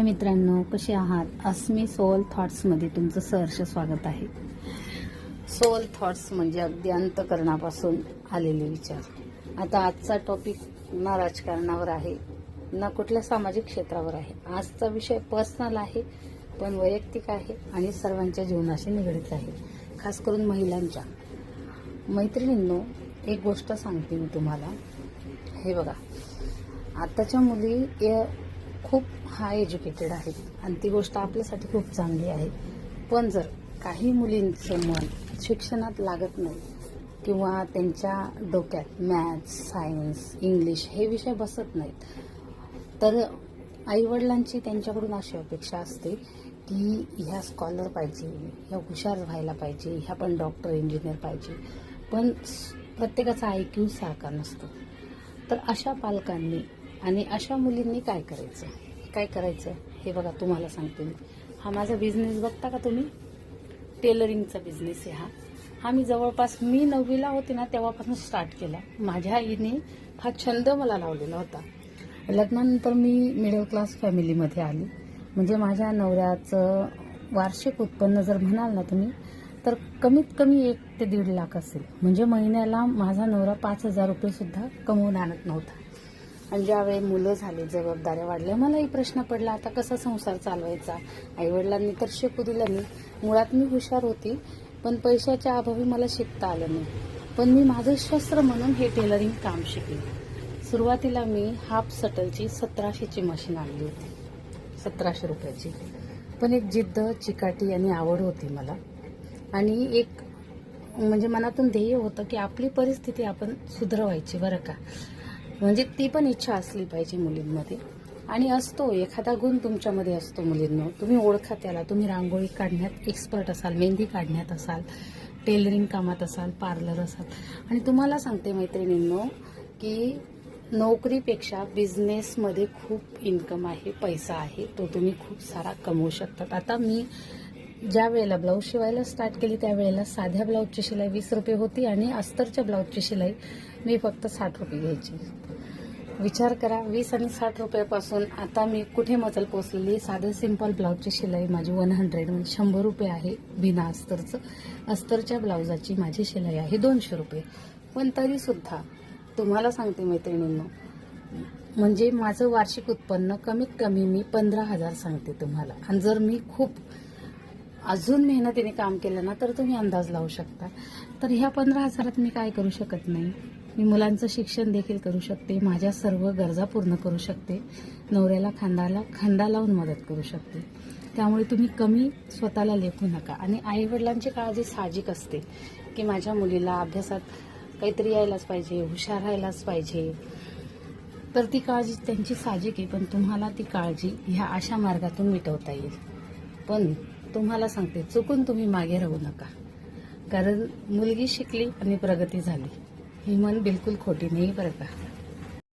हाय मित्रांनो, कसे आहात? अस्मी सोल थॉट्समध्ये तुमचं सहर्ष स्वागत आहे. सोल थॉट्स म्हणजे अगदी अंतःकरणापासून आलेले विचार. आता आजचा टॉपिक ना राजकारणावर आहे ना कुठल्या सामाजिक क्षेत्रावर आहे. आजचा विषय पर्सनल आहे, पण वैयक्तिक आहे आणि सर्वांच्या जीवनाशी निगडित आहे, खास करून महिलांच्या. मैत्रिणींनो, एक गोष्ट सांगते मी तुम्हाला. हे बघा, आताच्या मुली खूप हाय एज्युकेटेड आहेत आणि ती गोष्ट आपल्यासाठी खूप चांगली आहे. पण जर काही मुलींचं मन शिक्षणात लागत नाही किंवा त्यांच्या डोक्यात मॅथ्स, सायन्स, इंग्लिश हे विषय बसत नाहीत, तर आईवडिलांची त्यांच्याकडून अशी अपेक्षा असते की ह्या स्कॉलर पाहिजे, ह्या हुशार व्हायला पाहिजे, ह्या पण डॉक्टर, इंजिनियर पाहिजे. पण प्रत्येकाचा IQ सारखा नसतो. तर अशा पालकांनी आणि अशा मुलींनी काय करायचं हे बघा, तुम्हाला सांगते मी. हा माझा बिझनेस बघता का तुम्ही? टेलरिंगचा बिझनेस आहे हा मी जवळपास 9वीला होते ना तेव्हापासून स्टार्ट केला. माझ्या आईने हा छंद मला लावलेला होता. लग्नानंतर मी मिडल क्लास फॅमिलीमध्ये आली. म्हणजे माझ्या नवऱ्याचं वार्षिक उत्पन्न जर म्हणाल ना तुम्ही, तर कमीत कमी 1 ते 1.5 लाख असेल. म्हणजे महिन्याला माझा नवरा 5,000 रुपये सुद्धा कमवून आणत नव्हता. आणि ज्यावेळी मुलं झाली, जबाबदाऱ्या वाढल्या, मलाही प्रश्न पडला, आता कसा संसार चालवायचा. आईवडिलांनी तर शिकू दिलं नाही. मुळात मी हुशार होती, पण पैशाच्या अभावी मला शिकता आलं नाही. पण मी माझं शस्त्र म्हणून हे टेलरिंग काम शिकले. सुरुवातीला मी हाफ सटलची 1700ची मशीन आणली होती, 1700 रुपयाची. पण एक जिद्द, चिकाटी आणि आवड होती मला. आणि एक म्हणजे मनातून ध्येय होतं की आपली परिस्थिती आपण सुधारवायची, बरं का. म्हणजे ती पण इच्छा असली पाहिजे मुलींमध्ये. आणि असतो एखादा गुण तुमच्यामध्ये असतो मुलींनो, तुम्ही ओळखा त्याला. तुम्ही रांगोळी काढण्यात एक्सपर्ट असाल, मेहंदी काढण्यात असाल, टेलरिंग कामात असाल, पार्लर असाल. आणि तुम्हाला सांगते मैत्रिणींनो की नोकरीपेक्षा बिझनेसमध्ये खूप इन्कम आहे, पैसा आहे. तो तुम्ही खूप सारा कमवू शकतात. आता मी ज्या वेळेला ब्लाऊज शिवायला स्टार्ट केली त्यावेळेला साध्या ब्लाऊजची शिलाई 20 रुपये होती आणि अस्तरच्या ब्लाऊजची शिलाई मी फक्त 60 रुपये घ्यायची. विचार करा, 20 आणि 60 रुपयापासून आता मी कुठे मजल पोचलेली. साधं सिंपल ब्लाऊजची शिलाई माझी 100 म्हणजे 100 रुपये आहे बिना अस्तरचं. अस्तरच्या ब्लाऊजाची माझी शिलाई आहे 200 रुपये. पण तरीसुद्धा तुम्हाला सांगते मैत्रिणींनो, म्हणजे माझं वार्षिक उत्पन्न कमीत कमी मी 15,000 सांगते तुम्हाला. आणि जर मी खूप अजून मेहनतीने काम केलं ना तर तुम्ही अंदाज लावू शकता. तर ह्या 15,000 मी काय करू शकत नाही? मी मुलांचं शिक्षण देखील करू शकते, माझ्या सर्व गरजा पूर्ण करू शकते, नवऱ्याला खांदा लावून मदत करू शकते. त्यामुळे तुम्ही कमी स्वतःला लेखू नका. आणि आईवडिलांची काळजी साहजिक असते की माझ्या मुलीला अभ्यासात काहीतरी यायलाच पाहिजे, हुशार राहायलाच पाहिजे. तर ती काळजी त्यांची साहजिक आहे. पण तुम्हाला ती काळजी ह्या अशा मार्गातून मिटवता येईल. पण तुम्हाला सांगते, चुकून तुम्ही मागे राहू नका. कारण मुलगी शिकली आणि प्रगती झाली ही म्हण बिलकुल खोटी नाही, बरं का.